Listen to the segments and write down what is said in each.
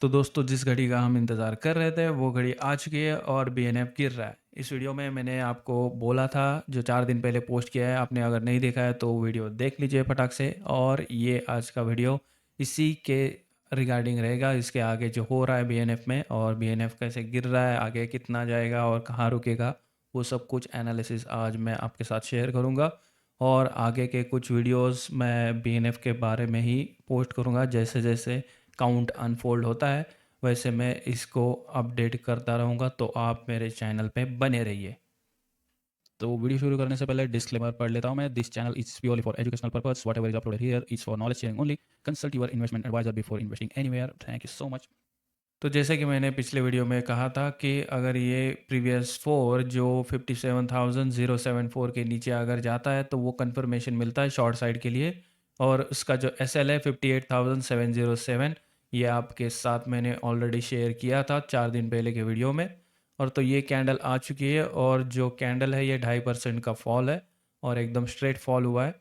तो दोस्तों जिस घड़ी का हम इंतज़ार कर रहे थे वो घड़ी आ चुकी है और बीएनएफ गिर रहा है। इस वीडियो में मैंने आपको बोला था जो 4 दिन पहले पोस्ट किया है, आपने अगर नहीं देखा है तो वीडियो देख लीजिए फटाक से। और ये आज का वीडियो इसी के रिगार्डिंग रहेगा, इसके आगे जो हो रहा है बीएनएफ में और बीएनएफ कैसे गिर रहा है, आगे कितना जाएगा और कहाँ रुकेगा, वो सब कुछ एनालिसिस आज मैं आपके साथ शेयर करूँगा। और आगे के कुछ वीडियोस मैं बीएनएफ के बारे में ही पोस्ट करूँगा, जैसे जैसे काउंट अनफोल्ड होता है वैसे मैं इसको अपडेट करता रहूँगा, तो आप मेरे चैनल पे बने रहिए। तो वीडियो शुरू करने से पहले डिस्क्लेमर पढ़ लेता हूँ मैं। This channel is purely for educational purpose, whatever is uploaded here is for knowledge sharing only. Consult your investment advisor before investing anywhere. Thank you so much. तो जैसे कि मैंने पिछले वीडियो में कहा था कि अगर ये प्रीवियस 4 जो 57,074 के नीचे अगर जाता है तो वो कंफर्मेशन मिलता है शॉर्ट साइड के लिए। और उसका जो एस एल है 58,707, ये आपके साथ मैंने ऑलरेडी शेयर किया था 4 दिन पहले के वीडियो में। और तो ये कैंडल आ चुकी है और जो कैंडल है ये 2.5% का फॉल है और एकदम स्ट्रेट फॉल हुआ है।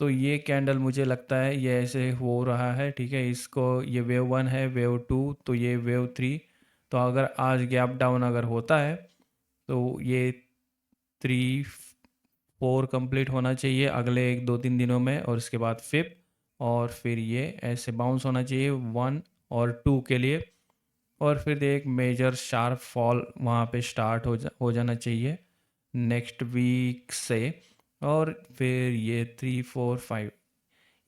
तो ये कैंडल मुझे लगता है ये ऐसे हो रहा है, ठीक है। इसको ये वेव 1 है, वेव 2, तो ये वेव 3। तो अगर आज गैप डाउन अगर होता है तो ये 3 4 कंप्लीट होना चाहिए अगले 1 2 3 दिनों में, और इसके बाद 5, और फिर ये ऐसे बाउंस होना चाहिए 1 और 2 के लिए। और फिर एक मेजर शार्प फॉल वहाँ पे स्टार्ट हो जाना चाहिए नेक्स्ट वीक से। और फिर ये 3 4 5,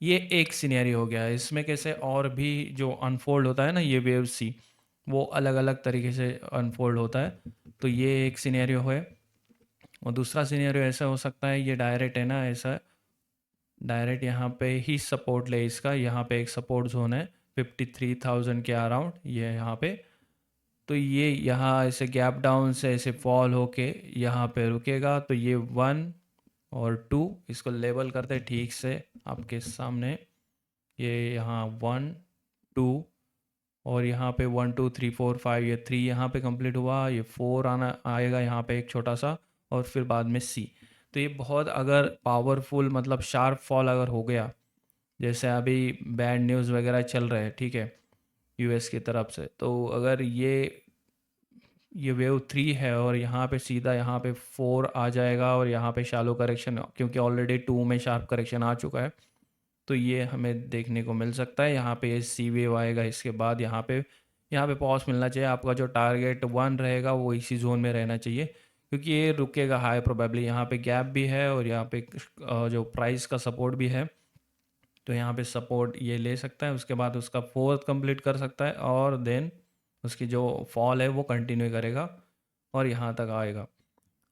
ये एक सिनेरियो हो गया है। इसमें कैसे और भी जो अनफोल्ड होता है ना, ये वेव सी, वो अलग अलग तरीके से अनफोल्ड होता है। तो ये एक सिनेरियो है। और दूसरा सिनेरियो ऐसा हो सकता है, ये डायरेक्ट है ना, ऐसा डायरेक्ट यहाँ पे ही सपोर्ट ले इसका, यहाँ पे एक सपोर्ट जोन है 53,000 के अराउंड, ये यहाँ पे। तो ये यहाँ ऐसे गैप डाउन से ऐसे फॉल होके यहाँ पे रुकेगा। तो ये 1 और 2 इसको लेबल करते हैं ठीक से आपके सामने। ये यहाँ 1 2, और यहाँ पे 1 2 3 4 5, ये 3 यहाँ पे कंप्लीट हुआ, ये 4 आना आएगा यहाँ पे एक छोटा सा, और फिर बाद में सी। तो ये बहुत अगर पावरफुल मतलब शार्प फॉल अगर हो गया, जैसे अभी बैड न्यूज़ वगैरह चल रहे हैं, ठीक है, यूएस की तरफ से, तो अगर ये वेव 3 है और यहाँ पे सीधा यहाँ पे 4 आ जाएगा और यहाँ पे शैलो करेक्शन, क्योंकि ऑलरेडी 2 में शार्प करेक्शन आ चुका है, तो ये हमें देखने को मिल सकता है। यहाँ पे ये सी वेव आएगा, इसके बाद यहाँ पे पॉज मिलना चाहिए। आपका जो टारगेट 1 रहेगा वो इसी जोन में रहना चाहिए, क्योंकि ये रुकेगा हाई प्रोबेबली। यहाँ पे गैप भी है और यहाँ पे जो प्राइस का सपोर्ट भी है, तो यहाँ पे सपोर्ट ये ले सकता है, उसके बाद उसका फोर्थ कंप्लीट कर सकता है, और देन उसकी जो फॉल है वो कंटिन्यू करेगा और यहाँ तक आएगा।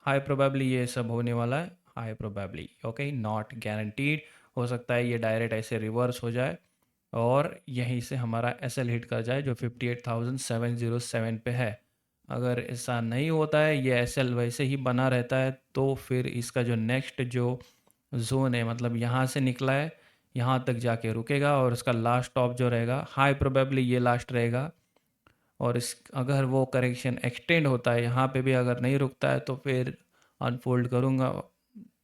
हाई प्रोबेबली ये सब होने वाला है, high probably, okay, not guaranteed. हो सकता है ये डायरेक्ट ऐसे रिवर्स हो जाए और यहीं से हमारा एस एल हिट कर जाए जो 58,707 पे है। अगर ऐसा नहीं होता है, ये एस एल वैसे ही बना रहता है, तो फिर इसका जो नेक्स्ट जो जोन है, मतलब यहाँ से निकला है यहाँ तक जाके रुकेगा, और उसका लास्ट टॉप जो रहेगा हाई प्रोबेबली ये लास्ट रहेगा। और इस अगर वो करेक्शन एक्सटेंड होता है यहाँ पे भी अगर नहीं रुकता है, तो फिर अनफोल्ड करूँगा,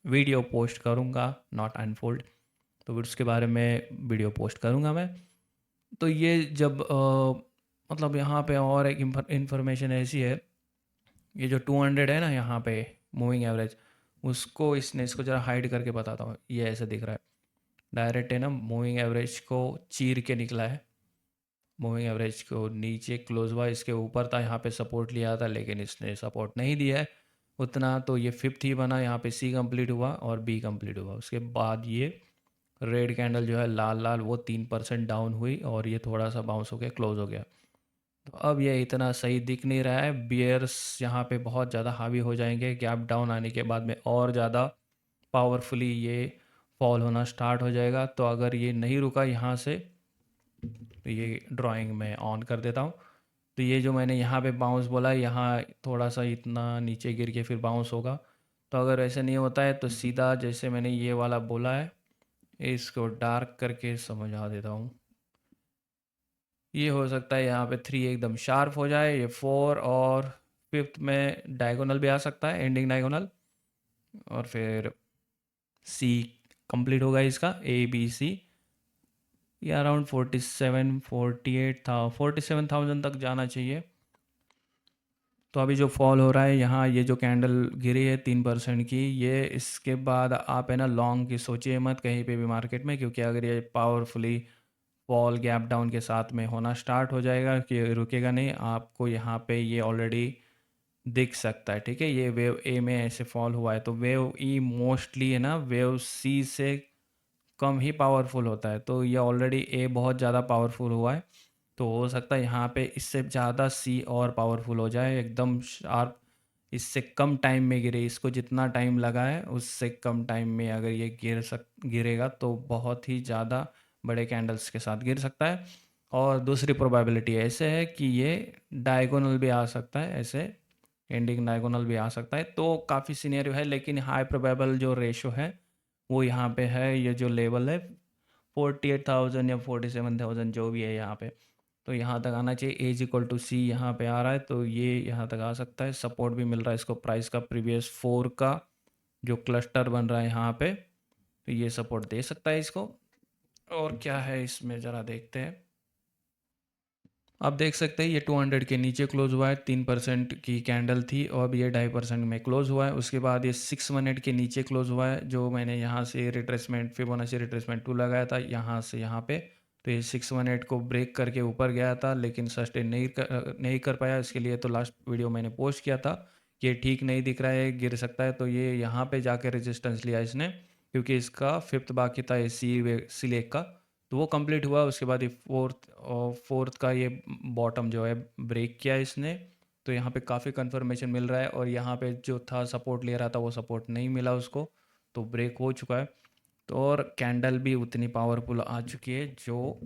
वीडियो पोस्ट करूँगा, नॉट अनफोल्ड। तो फिर उसके बारे में वीडियो पोस्ट करूँगा मैं। तो ये जब मतलब यहाँ पे और एक इंफॉर्मेशन ऐसी है, ये जो 200 है ना यहाँ पे मूविंग एवरेज, उसको इसको ज़रा हाइड करके बताता हूँ। ये ऐसे दिख रहा है, डायरेक्ट है ना, मूविंग एवरेज को चीर के निकला है। मूविंग एवरेज को नीचे क्लोज हुआ, इसके ऊपर था, यहाँ पे सपोर्ट लिया था, लेकिन इसने सपोर्ट नहीं दिया है उतना, तो ये फिफ्थ ही बना। यहाँ पे सी कंप्लीट हुआ और बी कंप्लीट हुआ, उसके बाद ये रेड कैंडल जो है लाल लाल, वो 3% डाउन हुई और ये थोड़ा सा बाउंस होकर क्लोज हो गया। तो अब ये इतना सही दिख नहीं रहा है, बियर्स यहाँ पे बहुत ज़्यादा हावी हो जाएंगे गैप डाउन आने के बाद में, और ज़्यादा पावरफुली ये फॉल होना स्टार्ट हो जाएगा। तो अगर ये नहीं रुका यहाँ से, तो ये ड्राइंग में ऑन कर देता हूँ। तो ये जो मैंने यहाँ पे बाउंस बोला, यहाँ थोड़ा सा इतना नीचे गिर के फिर बाउंस होगा। तो अगर ऐसे नहीं होता है तो सीधा जैसे मैंने ये वाला बोला है, इसको डार्क करके समझा देता हूँ। ये हो सकता है यहाँ पे 3 एकदम शार्प हो जाए, ये 4 और 5th में डायगोनल भी आ सकता है, एंडिंग डायगोनल, और फिर सी कंप्लीट होगा इसका, ए बी सी, ये अराउंड 47 48 था, 47,000 तक जाना चाहिए। तो अभी जो फॉल हो रहा है यहाँ, ये जो कैंडल गिरी है 3% की, ये इसके बाद आप है ना लॉन्ग की सोचिए मत कहीं पे भी मार्केट में, क्योंकि अगर ये पावरफुली फॉल गैप डाउन के साथ में होना स्टार्ट हो जाएगा कि रुकेगा नहीं, आपको यहाँ पे ये ऑलरेडी दिख सकता है। ठीक है, ये वेव ए में ऐसे फॉल हुआ है, तो वेव ई मोस्टली है ना वेव सी से कम ही पावरफुल होता है, तो ये ऑलरेडी ए बहुत ज़्यादा पावरफुल हुआ है। तो हो सकता है यहाँ पे इससे ज़्यादा सी और पावरफुल हो जाए, एकदम शार्प, इससे कम टाइम में गिरे। इसको जितना टाइम लगा है उससे कम टाइम में अगर ये गिरेगा तो बहुत ही ज़्यादा बड़े कैंडल्स के साथ गिर सकता है। और दूसरी प्रोबेबिलिटी ऐसे है कि ये डायगोनल भी आ सकता है, ऐसे एंडिंग डायगोनल भी आ सकता है। तो काफ़ी सिनेरियो है, लेकिन हाई प्रोबेबल जो रेशो है वो यहाँ पे है, ये जो लेवल है 48,000 या 47,000 जो भी है यहाँ पे, तो यहाँ तक आना चाहिए। एज इक्वल टू सी यहाँ पे आ रहा है, तो ये यहाँ तक आ सकता है। सपोर्ट भी मिल रहा है इसको प्राइस का, प्रीवियस 4 का जो क्लस्टर बन रहा है यहाँ पे, तो ये सपोर्ट दे सकता है इसको। और क्या है इसमें ज़रा देखते हैं। आप देख सकते हैं ये 200 के नीचे क्लोज हुआ है, 3% की कैंडल थी, और अब ये 2.5% में क्लोज हुआ है। उसके बाद ये 618 के नीचे क्लोज हुआ है, जो मैंने यहाँ से रिट्रेसमेंट फिबोनाची रिट्रेसमेंट 2 लगाया था यहाँ से यहाँ पे। तो ये 618 को ब्रेक करके ऊपर गया था, लेकिन सस्टेन नहीं कर पाया। इसके लिए तो लास्ट वीडियो मैंने पोस्ट किया था कि ये ठीक नहीं दिख रहा है, गिर सकता है। तो ये यहाँ पे जाके रेजिस्टेंस लिया इसने, क्योंकि इसका फिफ्थ बाकी था ये सी लेग का, तो वो कंप्लीट हुआ। उसके बाद ये फोर्थ का ये बॉटम जो है ब्रेक किया इसने, तो यहाँ पे काफ़ी कंफर्मेशन मिल रहा है। और यहाँ पे जो था सपोर्ट ले रहा था वो सपोर्ट नहीं मिला उसको, तो ब्रेक हो चुका है। तो और कैंडल भी उतनी पावरफुल आ चुकी है जो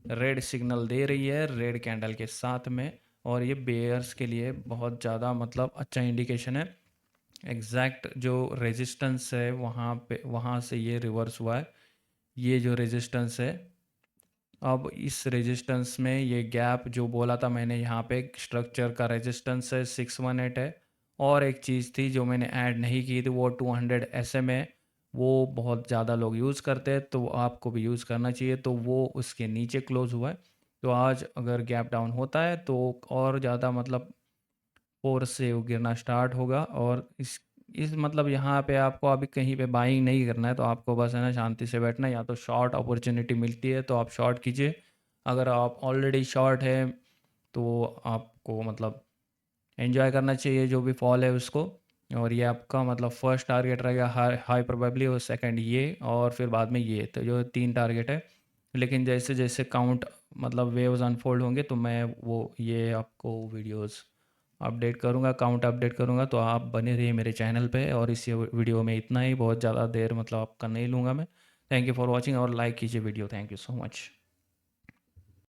रेड सिग्नल दे रही है रेड कैंडल के साथ में, और ये बेयर्स के लिए बहुत ज़्यादा मतलब अच्छा इंडिकेशन है। एग्जैक्ट जो रेजिस्टेंस है वहाँ पे, वहाँ से ये रिवर्स हुआ है। ये जो रेजिस्टेंस है, अब इस रेजिस्टेंस में ये गैप जो बोला था मैंने, यहाँ पे स्ट्रक्चर का रेजिस्टेंस है 618 है। और एक चीज़ थी जो मैंने ऐड नहीं की थी, वो 200 SM है। वो बहुत ज़्यादा लोग यूज़ करते हैं, तो आपको भी यूज़ करना चाहिए। तो वो उसके नीचे क्लोज हुआ है। तो आज अगर गैप डाउन होता है तो और ज़्यादा मतलब फोर्स से वो गिरना स्टार्ट होगा। और इस मतलब यहाँ पे आपको अभी कहीं पे बाइंग नहीं करना है, तो आपको बस है ना शांति से बैठना है। या तो शॉर्ट अपॉर्चुनिटी मिलती है तो आप शॉर्ट कीजिए, अगर आप ऑलरेडी शॉर्ट है तो आपको मतलब एंजॉय करना चाहिए जो भी फॉल है उसको। और ये आपका मतलब फर्स्ट टारगेट रहेगा हाई हाई प्रोबेबली, और सेकंड ये, और फिर बाद में ये, तो जो 3 टारगेट है। लेकिन जैसे जैसे काउंट मतलब वेव्स अनफोल्ड होंगे तो मैं वो ये आपको वीडियोस अपडेट करूँगा, काउंट अपडेट करूँगा। तो आप बने रहिए मेरे चैनल पे। और इस वीडियो में इतना ही, बहुत ज़्यादा देर मतलब आपका नहीं लूँगा मैं। थैंक यू फॉर वॉचिंग, और लाइक कीजिए video. Thank you so much.